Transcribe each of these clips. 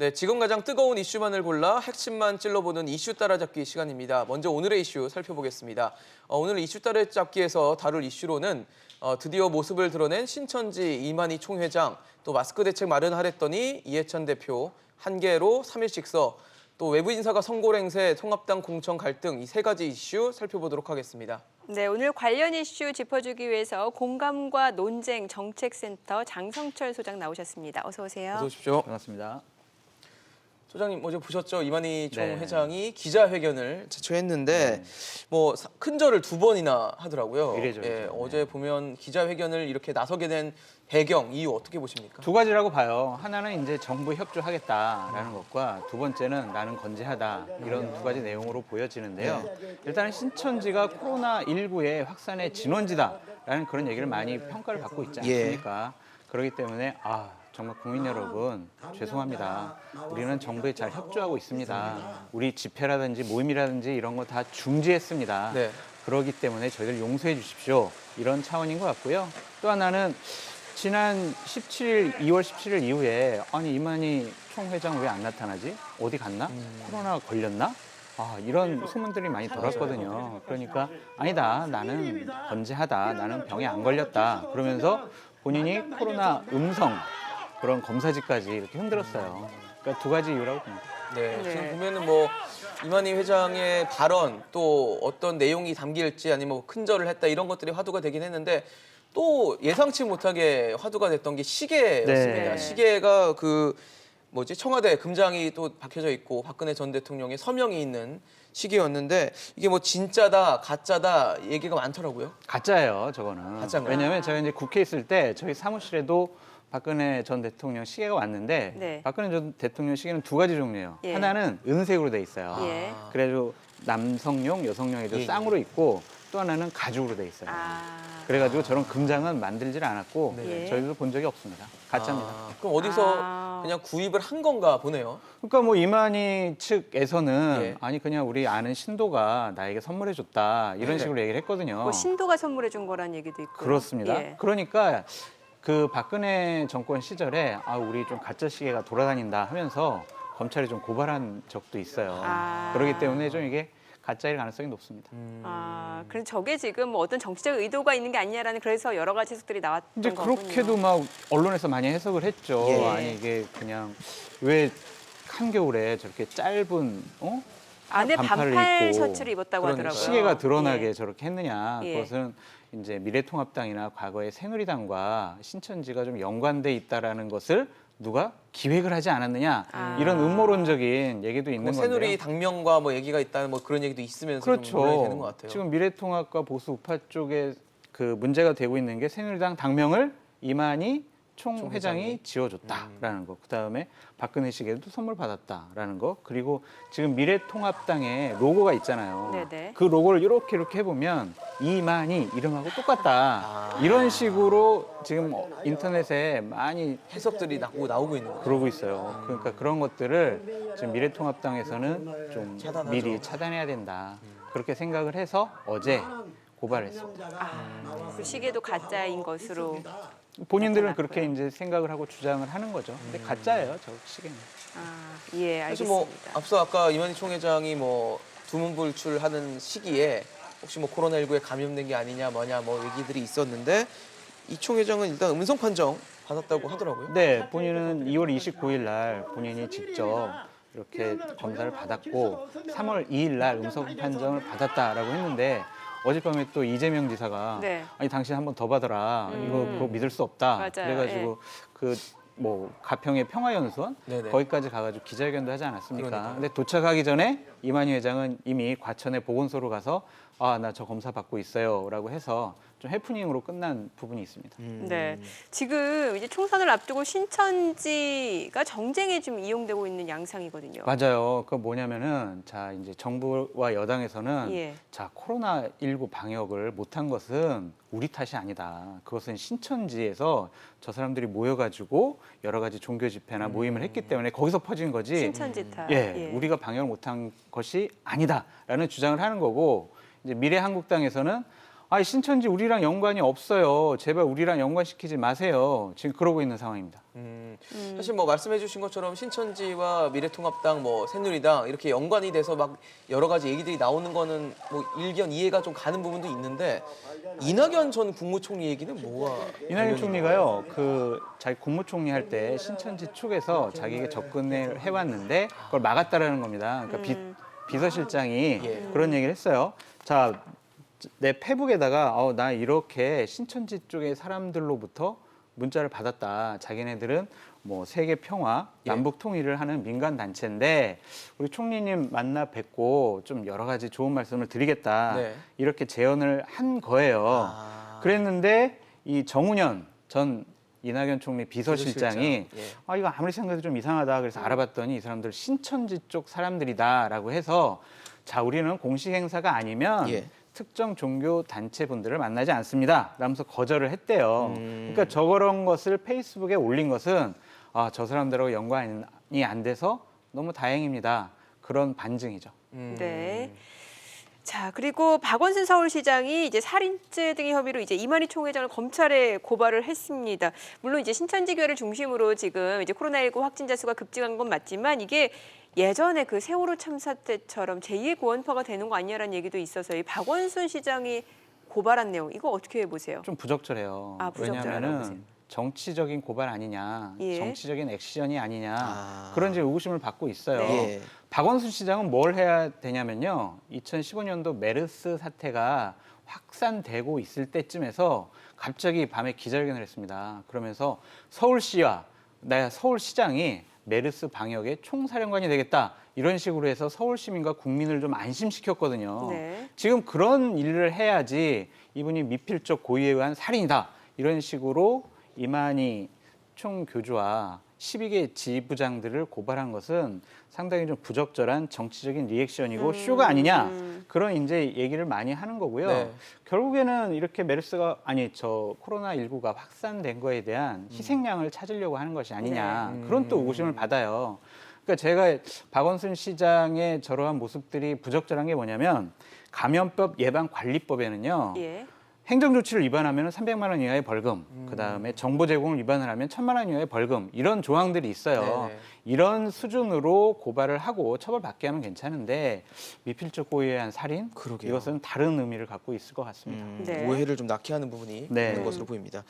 네, 지금 가장 뜨거운 이슈만을 골라 핵심만 찔러보는 이슈 따라잡기 시간입니다. 먼저 오늘의 이슈 살펴보겠습니다. 오늘 이슈 따라잡기에서 다룰 이슈로는 드디어 모습을 드러낸 신천지 이만희 총회장, 또 마스크 대책 마련하랬더니 이해찬 대표, 한계로 3일씩 서, 또 외부 인사가 선고랭세, 통합당 공천 갈등 이 세 가지 이슈 살펴보도록 하겠습니다. 네, 오늘 관련 이슈 짚어주기 위해서 공감과 논쟁 정책센터 장성철 소장 나오셨습니다. 어서 오세요. 어서 오십시오. 반갑습니다. 소장님 어제 보셨죠? 이만희 네. 총회장이 기자회견을 제초했는데 뭐 큰절을 2번이나 하더라고요. 이례적이죠. 어제 보면 기자회견을 이렇게 나서게 된 배경, 이유 어떻게 보십니까? 두 가지라고 봐요. 하나는 이제 정부 협조하겠다라는 것과 두 번째는 나는 건재하다 이런 두 가지 내용으로 보여지는데요. 일단은 신천지가 코로나19의 확산의 진원지다라는 그런 얘기를 많이 평가를 받고 있지 않습니까? 그렇기 때문에 정말 국민 여러분 죄송합니다. 우리는 정부에 잘 협조하고 있습니다. 우리 집회라든지 모임이라든지 이런 거 다 중지했습니다. 네. 그렇기 때문에 저희들 용서해 주십시오. 이런 차원인 것 같고요. 또 하나는 지난 2월 17일 이후에 아니 이만희 총회장 왜 안 나타나지? 어디 갔나? 코로나 걸렸나? 이런 소문들이 많이 돌았거든요. 그러니까 아니다. 나는 건재하다. 나는 병에 안 걸렸다. 그러면서 본인이 코로나 음성 그런 검사지까지 이렇게 흔들었어요. 그러니까 두 가지 이유라고 봅니다. 네, 지금 보면은 뭐 이만희 회장의 발언 또 어떤 내용이 담길지 아니면 뭐 큰절을 했다 이런 것들이 화두가 되긴 했는데 또 예상치 못하게 화두가 됐던 게 시계였습니다. 네. 시계가 청와대 금장이 또 박혀져 있고 박근혜 전 대통령의 서명이 있는 시계였는데 이게 뭐 진짜다 가짜다 얘기가 많더라고요. 가짜예요, 저거는. 가짜인가요? 왜냐하면 제가 이제 국회에 있을 때 저희 사무실에도 박근혜 전 대통령 시계가 왔는데 네. 박근혜 전 대통령 시계는 두 가지 종류예요. 예. 하나는 은색으로 돼 있어요. 예. 그래가지고 남성용, 여성용에도 예, 쌍으로 있고 또 하나는 가죽으로 돼 있어요. 그래가지고 저런 금장은 만들질 않았고 네. 저희도 본 적이 없습니다. 가짜입니다. 그럼 어디서 그냥 구입을 한 건가 보네요. 그러니까 뭐 이만희 측에서는 예. 아니 그냥 우리 아는 신도가 나에게 선물해줬다 이런 네. 식으로 얘기를 했거든요. 뭐 신도가 선물해 준 거란 얘기도 있고. 그렇습니다. 예. 그러니까 그 박근혜 정권 시절에 우리 좀 가짜 시계가 돌아다닌다 하면서 검찰이 좀 고발한 적도 있어요. 그렇기 때문에 좀 이게 가짜일 가능성이 높습니다. 그럼 저게 지금 뭐 어떤 정치적 의도가 있는 게 아니냐라는 그래서 여러 가지 해석들이 나왔던 이제 거군요. 그렇게도 막 언론에서 많이 해석을 했죠. 예. 아니 이게 그냥 왜 한겨울에 저렇게 짧은 안에 반팔을 반팔 입고 셔츠를 입었다고 그러니까요. 하더라고요. 시계가 드러나게 예. 저렇게 했느냐. 예. 그것은 이제 미래통합당이나 과거의 새누리당과 신천지가 좀 연관돼 있다라는 것을 누가 기획을 하지 않았느냐 이런 음모론적인 얘기도 있는 뭐 건데요. 새누리 당명과 뭐 얘기가 있다는 뭐 그런 얘기도 있으면서 좀 논란이 그렇죠. 되는 것 같아요. 지금 미래통합과 보수 우파 쪽에 그 문제가 되고 있는 게 새누리당 당명을 이만희 총회장이 지어줬다라는 거. 그다음에 박근혜 시계도 선물 받았다라는 거. 그리고 지금 미래통합당에 로고가 있잖아요. 네네. 그 로고를 이렇게 해보면 이만희 이름하고 똑같다. 이런 식으로 지금 인터넷에 많이 해석들이 나오고 있는 거죠. 그러고 있어요. 그러니까 그런 것들을 지금 미래통합당에서는 좀 차단하죠. 미리 차단해야 된다. 그렇게 생각을 해서 어제 고발했습니다. 그 시계도 가짜인 것으로. 본인들은 그렇게 이제 생각을 하고 주장을 하는 거죠. 근데 가짜예요, 저 시계는. 예, 사실 알겠습니다. 뭐 앞서 아까 이만희 총회장이 뭐 두문불출하는 시기에 혹시 뭐 코로나19에 감염된 게 아니냐 뭐냐 뭐 얘기들이 있었는데 이 총회장은 일단 음성 판정 받았다고 하더라고요. 네, 본인은 2월 29일 날 본인이 직접 이렇게 검사를 받았고 3월 2일 날 음성 판정을 받았다라고 했는데 어젯밤에 또 이재명 지사가 네. 아니 당신 한 번 더 받아라. 이거 그거 믿을 수 없다. 맞아요. 그래가지고 그 뭐 가평의 평화연수원 네네. 거기까지 가가지고 기자회견도 하지 않았습니까? 그러니까요. 근데 도착하기 전에 이만희 회장은 이미 과천의 보건소로 가서 나 저 검사 받고 있어요라고 해서 좀 해프닝으로 끝난 부분이 있습니다. 네, 지금 이제 총선을 앞두고 신천지가 정쟁에 좀 이용되고 있는 양상이거든요. 맞아요. 그 뭐냐면은 자 이제 정부와 여당에서는 예. 자 코로나19 방역을 못한 것은 우리 탓이 아니다. 그것은 신천지에서 저 사람들이 모여가지고 여러 가지 종교 집회나 모임을 했기 때문에 거기서 퍼진 거지. 신천지 탓. 예, 우리가 방역을 못한 것이 아니다라는 주장을 하는 거고 이제 미래한국당에서는 아, 신천지 우리랑 연관이 없어요. 제발 우리랑 연관시키지 마세요. 지금 그러고 있는 상황입니다. 사실 뭐 말씀해주신 것처럼 신천지와 미래통합당, 뭐 새누리당 이렇게 연관이 돼서 막 여러 가지 얘기들이 나오는 거는 뭐 일견 이해가 좀 가는 부분도 있는데 이낙연 전 국무총리 얘기는 뭐가? 이낙연 총리가요, 자기 국무총리 할 때 신천지 쪽에서 자기에게 접근을 해왔는데 그걸 막았다라는 겁니다. 그러니까 비서실장이 예. 그런 얘기를 했어요. 자, 내 페북에다가 나 이렇게 신천지 쪽의 사람들로부터 문자를 받았다. 자기네들은 뭐 세계 평화, 예. 남북 통일을 하는 민간 단체인데 우리 총리님 만나 뵙고 좀 여러 가지 좋은 말씀을 드리겠다. 네. 이렇게 제언을 한 거예요. 아. 그랬는데 이 정운현 전 이낙연 총리 비서실장이 비서실장. 예. 이거 아무리 생각해도 좀 이상하다. 그래서 알아봤더니 이 사람들 신천지 쪽 사람들이다라고 해서 자, 우리는 공식 행사가 아니면 예. 특정 종교 단체 분들을 만나지 않습니다. 라면서 거절을 했대요. 그러니까 저런 것을 페이스북에 올린 것은 저 사람들하고 연관이 안 돼서 너무 다행입니다. 그런 반증이죠. 네. 자, 그리고 박원순 서울시장이 이제 살인죄 등의 혐의로 이제 이만희 총회장을 검찰에 고발을 했습니다. 물론 이제 신천지교회를 중심으로 지금 이제 코로나19 확진자 수가 급증한 건 맞지만 이게 예전에 그 세월호 참사 때처럼 제2의 구원파가 되는 거 아니냐라는 얘기도 있어서 이 박원순 시장이 고발한 내용 이거 어떻게 보세요? 좀 부적절해요. 부적절하다고 보세요. 왜냐하면 정치적인 고발 아니냐, 예. 정치적인 액션이 아니냐 아. 그런 이제 의구심을 받고 있어요. 네. 예. 박원순 시장은 뭘 해야 되냐면요. 2015년도 메르스 사태가 확산되고 있을 때쯤에서 갑자기 밤에 기자회견을 했습니다. 그러면서 서울시와 서울시장이 메르스 방역의 총사령관이 되겠다. 이런 식으로 해서 서울 시민과 국민을 좀 안심시켰거든요. 네. 지금 그런 일을 해야지 이분이 미필적 고의에 의한 살인이다. 이런 식으로 이만희 총교주와 12개 지부장들을 고발한 것은 상당히 좀 부적절한 정치적인 리액션이고 쇼가 아니냐. 그런 이제 얘기를 많이 하는 거고요. 네. 결국에는 이렇게 코로나19가 확산된 거에 대한 희생양을 찾으려고 하는 것이 아니냐. 네. 그런 또 의구심을 받아요. 그러니까 제가 박원순 시장의 저러한 모습들이 부적절한 게 뭐냐면 감염법 예방관리법에는요. 예. 행정조치를 위반하면 300만 원 이하의 벌금, 그다음에 정보 제공을 위반을 하면 1,000만 원 이하의 벌금 이런 조항들이 있어요. 네네. 이런 수준으로 고발을 하고 처벌받게 하면 괜찮은데 미필적 고의에 의한 살인 그러게요. 이것은 다른 의미를 갖고 있을 것 같습니다. 네. 오해를 좀 낳게 하는 부분이 네. 있는 것으로 보입니다.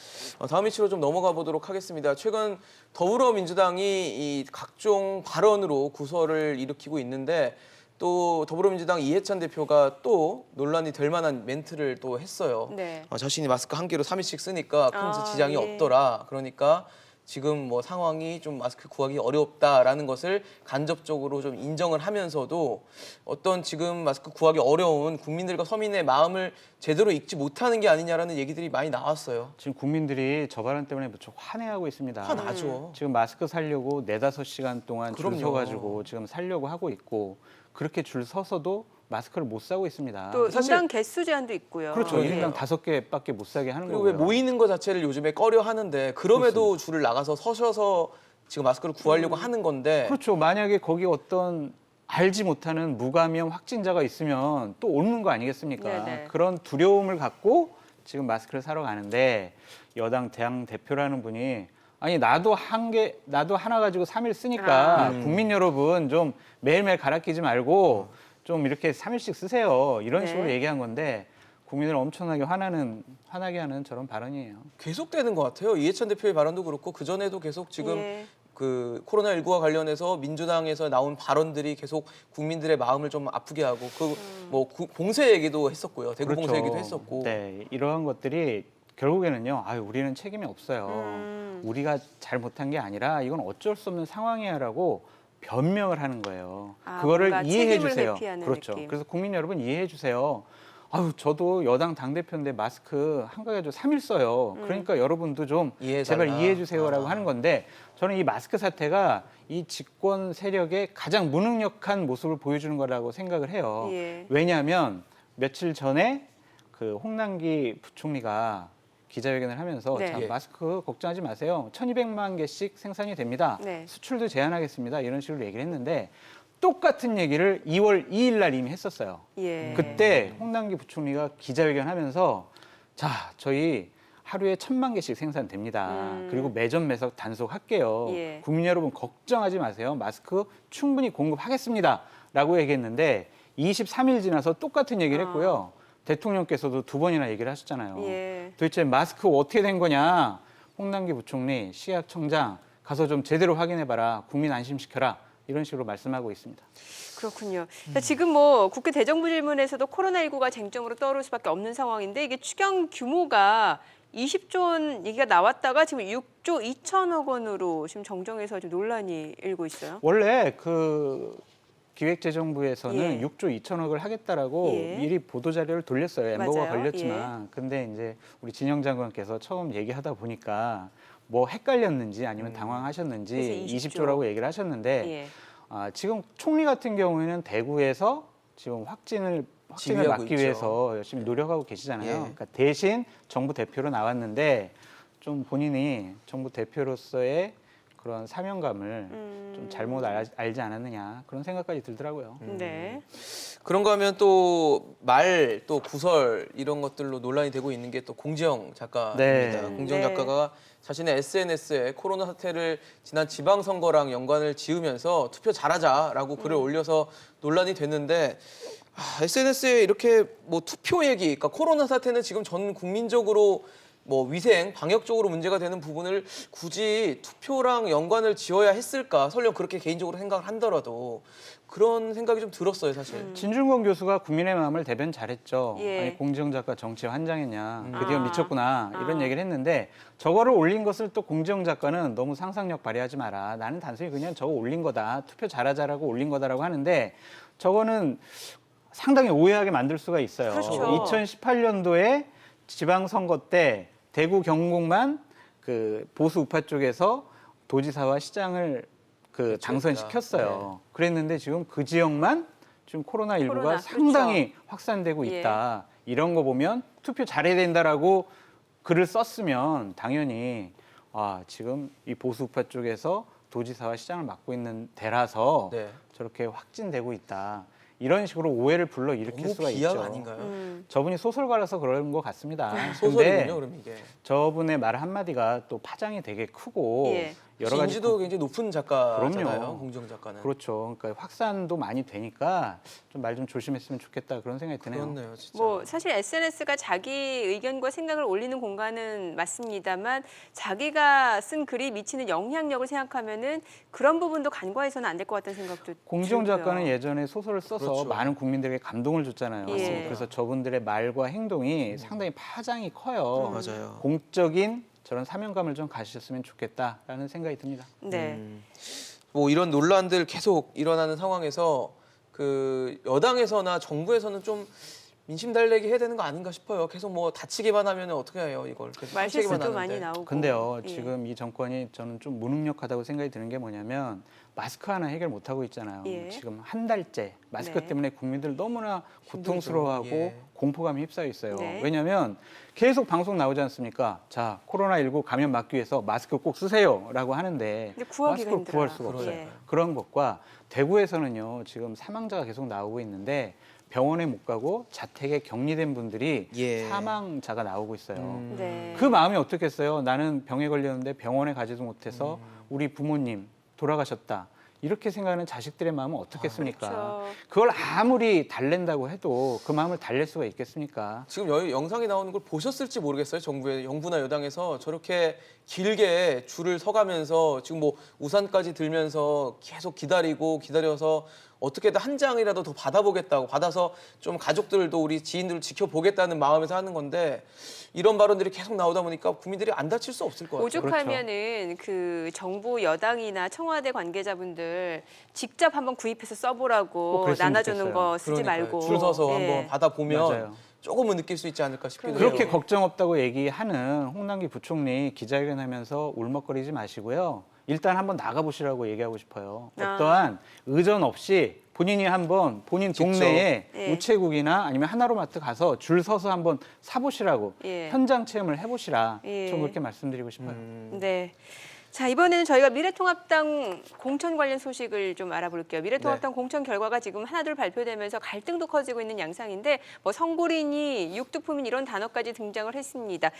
다음 이슈로 좀 넘어가 보도록 하겠습니다. 최근 더불어민주당이 이 각종 발언으로 구설을 일으키고 있는데 또 더불어민주당 이해찬 대표가 또 논란이 될 만한 멘트를 또 했어요. 네. 자신이 마스크 한 개로 3일씩 쓰니까 큰 지장이 예. 없더라. 그러니까 지금 뭐 상황이 좀 마스크 구하기 어렵다라는 것을 간접적으로 좀 인정을 하면서도 어떤 지금 마스크 구하기 어려운 국민들과 서민의 마음을 제대로 읽지 못하는 게 아니냐라는 얘기들이 많이 나왔어요. 지금 국민들이 저 발언 때문에 무척 화내하고 있습니다. 화나죠. 지금 마스크 살려고 4-5시간 동안 줄 그럼요. 서가지고 지금 살려고 하고 있고 그렇게 줄 서서도 마스크를 못 사고 있습니다. 또 사실- 인당 개수 제한도 있고요. 그렇죠. 예. 1인당 5개밖에 못 사게 하는 그리고 거고요. 왜 모이는 것 자체를 요즘에 꺼려 하는데 그럼에도 줄을 나가서 서셔서 지금 마스크를 구하려고 하는 건데 그렇죠. 만약에 거기 어떤 알지 못하는 무감염 확진자가 있으면 또 옮는 거 아니겠습니까? 네네. 그런 두려움을 갖고 지금 마스크를 사러 가는데 여당 당 대표라는 분이 아니 나도 하나 가지고 3일 쓰니까 국민 여러분 좀 매일매일 갈아 끼지 말고 좀 이렇게 3일씩 쓰세요. 이런 네. 식으로 얘기한 건데 국민을 엄청나게 화나게 하는 저런 발언이에요. 계속되는 것 같아요. 이해찬 대표의 발언도 그렇고 그 전에도 계속 지금 예. 그 코로나19와 관련해서 민주당에서 나온 발언들이 계속 국민들의 마음을 좀 아프게 하고 그 뭐 봉쇄 얘기도 했었고요. 대구 봉쇄 얘기도 했었고. 네, 이러한 것들이 결국에는요. 우리는 책임이 없어요. 우리가 잘못한 게 아니라 이건 어쩔 수 없는 상황이야라고 변명을 하는 거예요. 그거를 뭔가 이해해 책임을 주세요. 회피하는 그렇죠. 느낌. 그래서 국민 여러분 이해해 주세요. 저도 여당 당대표인데 마스크 한 가지로 3일 써요. 그러니까 여러분도 좀 이해해달라. 제발 이해해 주세요라고 하는 건데 저는 이 마스크 사태가 이 집권 세력의 가장 무능력한 모습을 보여주는 거라고 생각을 해요. 예. 왜냐하면 며칠 전에 그 홍남기 부총리가 기자회견을 하면서 네. 자, 예. 마스크 걱정하지 마세요. 1,200만 개씩 생산이 됩니다. 네. 수출도 제한하겠습니다. 이런 식으로 얘기를 했는데 똑같은 얘기를 2월 2일 날 이미 했었어요. 예. 그때 홍남기 부총리가 기자회견하면서 자, 저희 하루에 1,000만 개씩 생산됩니다. 그리고 매점 매석 단속할게요. 예. 국민 여러분 걱정하지 마세요. 마스크 충분히 공급하겠습니다. 라고 얘기했는데 23일 지나서 똑같은 얘기를 했고요. 대통령께서도 2번이나 얘기를 하셨잖아요. 예. 도대체 마스크 어떻게 된 거냐. 홍남기 부총리, 식약청장 가서 좀 제대로 확인해봐라. 국민 안심시켜라. 이런 식으로 말씀하고 있습니다. 그렇군요. 자, 지금 뭐 국회 대정부 질문에서도 코로나19가 쟁점으로 떠오를 수밖에 없는 상황인데 이게 추경 규모가 20조 원 얘기가 나왔다가 지금 6조 2천억 원으로 지금 정정해서 좀 논란이 일고 있어요. 원래 그 기획재정부에서는 예. 6조 2천억을 하겠다라고 예. 미리 보도 자료를 돌렸어요. 엠버가 맞아요. 걸렸지만. 근데 이제 우리 진영 장관께서 처음 얘기하다 보니까 뭐 헷갈렸는지 아니면 당황하셨는지 그래서 20조. 20조라고 얘기를 하셨는데 예. 지금 총리 같은 경우에는 대구에서 지금 확진을 지휘하고 막기 있죠. 위해서 열심히 노력하고 계시잖아요. 예. 그러니까 대신 정부 대표로 나왔는데 좀 본인이 정부 대표로서의 그런 사명감을 좀 잘못 알지 않았느냐 그런 생각까지 들더라고요. 네. 그런가 하면 또 말, 또 구설 이런 것들로 논란이 되고 있는 게 또 공지영 작가입니다. 네. 공지영 네. 작가가 자신의 SNS에 코로나 사태를 지난 지방선거랑 연관을 지으면서 투표 잘하자라고 글을 올려서 논란이 됐는데 SNS에 이렇게 뭐 투표 얘기, 그러니까 코로나 사태는 지금 전 국민적으로 뭐 위생, 방역적으로 문제가 되는 부분을 굳이 투표랑 연관을 지어야 했을까? 설령 그렇게 개인적으로 생각을 한더라도 그런 생각이 좀 들었어요, 사실. 진중권 교수가 국민의 마음을 대변 잘했죠. 예. 아니 공지영 작가 정치에 환장했냐, 드디어 아. 미쳤구나 이런 얘기를 했는데 저거를 올린 것을 또 공지영 작가는 너무 상상력 발휘하지 마라. 나는 단순히 그냥 저거 올린 거다. 투표 잘하자라고 올린 거다라고 하는데 저거는 상당히 오해하게 만들 수가 있어요. 그렇죠. 2018년도에 지방선거 때 대구 경북만 그 보수 우파 쪽에서 도지사와 시장을 그 당선시켰어요. 그랬는데 지금 그 지역만 지금 코로나19가 코로나, 상당히 확산되고 예. 있다. 이런 거 보면 투표 잘해야 된다라고 글을 썼으면 당연히 지금 이 보수 우파 쪽에서 도지사와 시장을 맡고 있는 데라서 네. 저렇게 확진되고 있다. 이런 식으로 오해를 불러일으킬 너무 수가 비약 있죠. 아닌가요? 저분이 소설가라서 그런 것 같습니다. 소설이군요, 그럼 이게. 저분의 말 한마디가 또 파장이 되게 크고 예. 여러 가지 인지도 굉장히 높은 작가잖아요, 그럼요. 공지영 작가는. 그렇죠. 그러니까 확산도 많이 되니까 좀 말 좀 조심했으면 좋겠다 그런 생각이 드네요. 그렇네요, 진짜. 뭐 사실 SNS가 자기 의견과 생각을 올리는 공간은 맞습니다만 자기가 쓴 글이 미치는 영향력을 생각하면은 그런 부분도 간과해서는 안 될 것 같다는 생각도 공지영 들고요. 작가는 예전에 소설을 써서 그렇죠. 많은 국민들에게 감동을 줬잖아요. 예. 그래서 저분들의 말과 행동이 상당히 파장이 커요. 맞아요. 공적인 저런 사명감을 좀 가지셨으면 좋겠다라는 생각이 듭니다. 네. 뭐 이런 논란들 계속 일어나는 상황에서 그 여당에서나 정부에서는 좀 민심 달래기 해야 되는 거 아닌가 싶어요. 계속 뭐 다치기만 하면 어떻게 해요, 이걸. 계속 다치기만 말실수도 많이 하는데. 나오고. 근데요, 예. 지금 이 정권이 저는 좀 무능력하다고 생각이 드는 게 뭐냐면 마스크 하나 해결 못 하고 있잖아요. 예. 지금 한 달째 마스크 네. 때문에 국민들 너무나 고통스러워하고 예. 공포감이 휩싸여 있어요. 네. 왜냐하면 계속 방송 나오지 않습니까? 자, 코로나19 감염 막기 위해서 마스크 꼭 쓰세요라고 하는데 근데 구하기가 마스크를 힘들어요. 구할 수가 없어요. 예. 그런 것과 대구에서는요, 지금 사망자가 계속 나오고 있는데 병원에 못 가고 자택에 격리된 분들이 예. 사망자가 나오고 있어요. 네. 그 마음이 어떻겠어요? 나는 병에 걸렸는데 병원에 가지도 못해서 우리 부모님 돌아가셨다. 이렇게 생각하는 자식들의 마음은 어떻겠습니까? 그렇죠. 그걸 아무리 달랜다고 해도 그 마음을 달랠 수가 있겠습니까? 지금 영상이 나오는 걸 보셨을지 모르겠어요. 정부나 여당에서 저렇게 길게 줄을 서가면서 지금 뭐 우산까지 들면서 계속 기다려서 어떻게든 한 장이라도 더 받아보겠다고 받아서 좀 가족들도 우리 지인들을 지켜보겠다는 마음에서 하는 건데 이런 발언들이 계속 나오다 보니까 국민들이 안 다칠 수 없을 것 같아요. 오죽하면은 그 정부 여당이나 청와대 관계자분들 직접 한번 구입해서 써보라고 꼭 그랬으면 나눠주는 좋겠어요. 거 쓰지 그러니까요. 말고 줄 서서 예. 한번 받아보면 맞아요. 조금은 느낄 수 있지 않을까 싶기도 해요. 그렇게 걱정 없다고 얘기하는 홍남기 부총리 기자회견하면서 울먹거리지 마시고요. 일단 한번 나가보시라고 얘기하고 싶어요. 어떠한 의전 없이 본인이 한번 본인 직접. 동네에 예. 우체국이나 아니면 하나로마트 가서 줄 서서 한번 사보시라고 예. 현장 체험을 해보시라. 예. 좀 그렇게 말씀드리고 싶어요. 네. 자, 이번에는 저희가 미래통합당 공천 관련 소식을 좀 알아볼게요. 미래통합당 공천 결과가 지금 하나둘 발표되면서 갈등도 커지고 있는 양상인데 뭐 성골이니 육두품인 이런 단어까지 등장을 했습니다.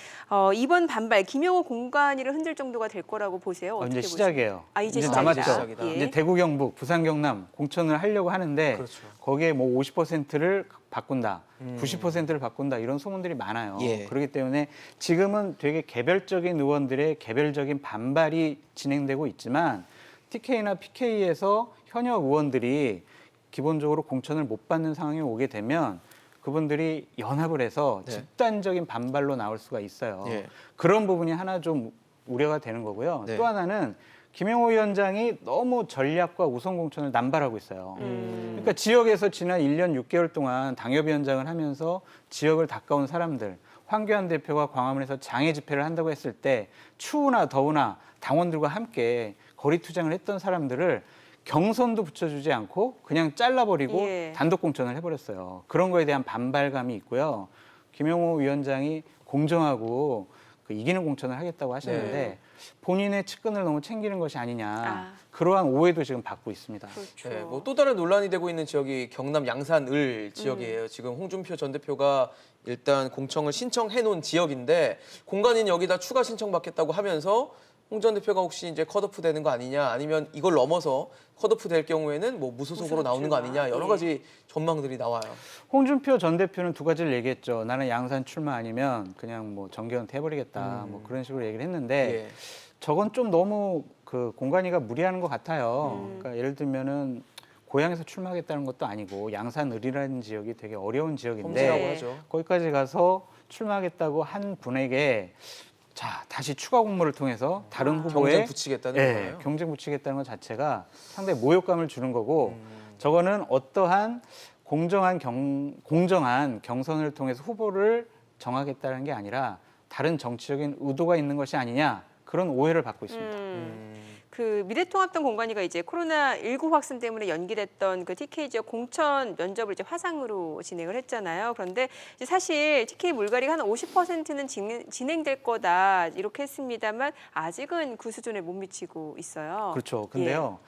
이번 반발 김영호 공관위를 흔들 정도가 될 거라고 보세요. 어떻게 이제 시작이에요. 아, 이제 남았죠. 시작이다. 예. 이제 대구, 경북, 부산, 경남 공천을 하려고 하는데 그렇죠. 거기에 뭐 50%를 바꾼다, 90%를 바꾼다 이런 소문들이 많아요. 예. 그렇기 때문에 지금은 되게 개별적인 의원들의 개별적인 반발이 진행되고 있지만 TK나 PK에서 현역 의원들이 기본적으로 공천을 못 받는 상황이 오게 되면 그분들이 연합을 해서 네. 집단적인 반발로 나올 수가 있어요. 예. 그런 부분이 하나 좀 우려가 되는 거고요. 네. 또 하나는 김영호 위원장이 너무 전략과 우선 공천을 남발하고 있어요. 그러니까 지역에서 지난 1년 6개월 동안 당협위원장을 하면서 지역을 닦아온 사람들, 황교안 대표가 광화문에서 장애 집회를 한다고 했을 때 추우나 더우나 당원들과 함께 거리 투쟁을 했던 사람들을 경선도 붙여주지 않고 그냥 잘라버리고 예. 단독 공천을 해버렸어요. 그런 거에 대한 반발감이 있고요. 김영호 위원장이 공정하고 이기는 공천을 하겠다고 하셨는데 네. 본인의 측근을 너무 챙기는 것이 아니냐 아. 그러한 오해도 지금 받고 있습니다. 그렇죠. 네, 뭐 또 다른 논란이 되고 있는 지역이 경남 양산을 지역이에요. 지금 홍준표 전 대표가 일단 공천을 신청해 놓은 지역인데 공관위는 여기다 추가 신청받겠다고 하면서 홍 전 대표가 혹시 이제 컷오프 되는 거 아니냐 아니면 이걸 넘어서 컷오프 될 경우에는 뭐 무소속으로 무소속 나오는 거 출마. 아니냐 여러 예. 가지 전망들이 나와요. 홍준표 전 대표는 두 가지를 얘기했죠. 나는 양산 출마 아니면 그냥 뭐 정계원퇴 해버리겠다. 뭐 그런 식으로 얘기를 했는데 예. 저건 좀 너무 그 공관위가 무리하는 것 같아요. 그러니까 예를 들면은 고향에서 출마하겠다는 것도 아니고 양산을이라는 지역이 되게 어려운 범지라고 지역인데 하죠. 거기까지 가서 출마하겠다고 한 분에게 자 다시 추가 공모를 통해서 다른 후보에 경쟁 붙이겠다는 예, 거예요. 경쟁 붙이겠다는 것 자체가 상당히 모욕감을 주는 거고 저거는 어떠한 공정한 경선을 통해서 후보를 정하겠다는 게 아니라 다른 정치적인 의도가 있는 것이 아니냐 그런 오해를 받고 있습니다. 그 미래통합당 공관위가 이제 코로나19 확산 때문에 연기됐던 그 TK 지역 공천 면접을 이제 화상으로 진행을 했잖아요. 그런데 이제 사실 TK 물갈이가 한 50%는 진행될 거다 이렇게 했습니다만 아직은 그 수준에 못 미치고 있어요. 그렇죠. 근데요,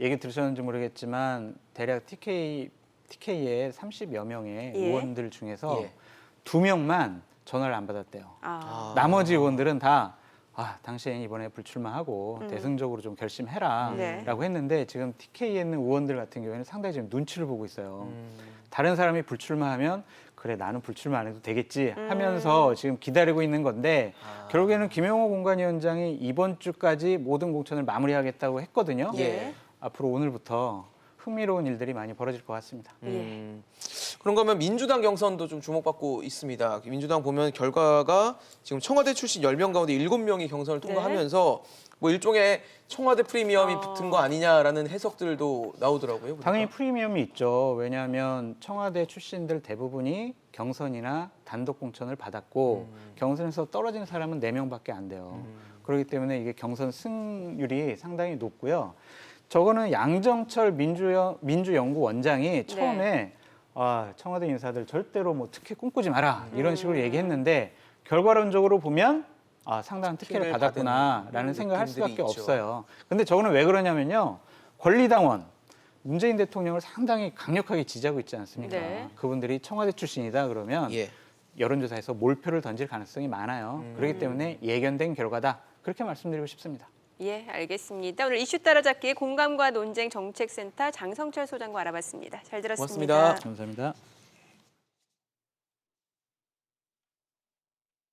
얘기 들으셨는지 모르겠지만 대략 TK의 30여 명의 예. 의원들 중에서 예. 2명만 전화를 안 받았대요. 아. 나머지 의원들은 다 당신 이번에 불출마하고 대승적으로 좀 결심해라 네. 라고 했는데 지금 TK에 있는 의원들 같은 경우에는 상당히 지금 눈치를 보고 있어요. 다른 사람이 불출마하면 그래 나는 불출마 안 해도 되겠지 하면서 지금 기다리고 있는 건데 결국에는 김영호 공관위원장이 이번 주까지 모든 공천을 마무리하겠다고 했거든요. 예. 앞으로 오늘부터 흥미로운 일들이 많이 벌어질 것 같습니다. 그런가 하면 민주당 경선도 좀 주목받고 있습니다. 민주당 보면 결과가 지금 청와대 출신 10명 가운데 7명이 경선을 통과하면서 뭐 일종의 청와대 프리미엄이 붙은 거 아니냐라는 해석들도 나오더라고요. 보니까. 당연히 프리미엄이 있죠. 왜냐하면 청와대 출신들 대부분이 경선이나 단독 공천을 받았고 경선에서 떨어진 사람은 4명밖에 안 돼요. 그렇기 때문에 이게 경선 승률이 상당히 높고요. 저거는 양정철 민주연구원장이 처음에 청와대 인사들 절대로 뭐 특혜 꿈꾸지 마라 이런 식으로 얘기했는데 결과론적으로 보면 상당한 특혜를 받았구나라는 생각을 할 느낌들이 수밖에 있죠. 없어요. 근데 저거는 왜 그러냐면요. 권리당원 문재인 대통령을 상당히 강력하게 지지하고 있지 않습니까? 네. 그분들이 청와대 출신이다 그러면 예. 여론조사에서 몰표를 던질 가능성이 많아요. 그렇기 때문에 예견된 결과다. 그렇게 말씀드리고 싶습니다. 예, 알겠습니다. 오늘 이슈 따라잡기 공감과 논쟁 정책센터 장성철 소장과 알아봤습니다. 잘 들었습니다. 고맙습니다. 감사합니다.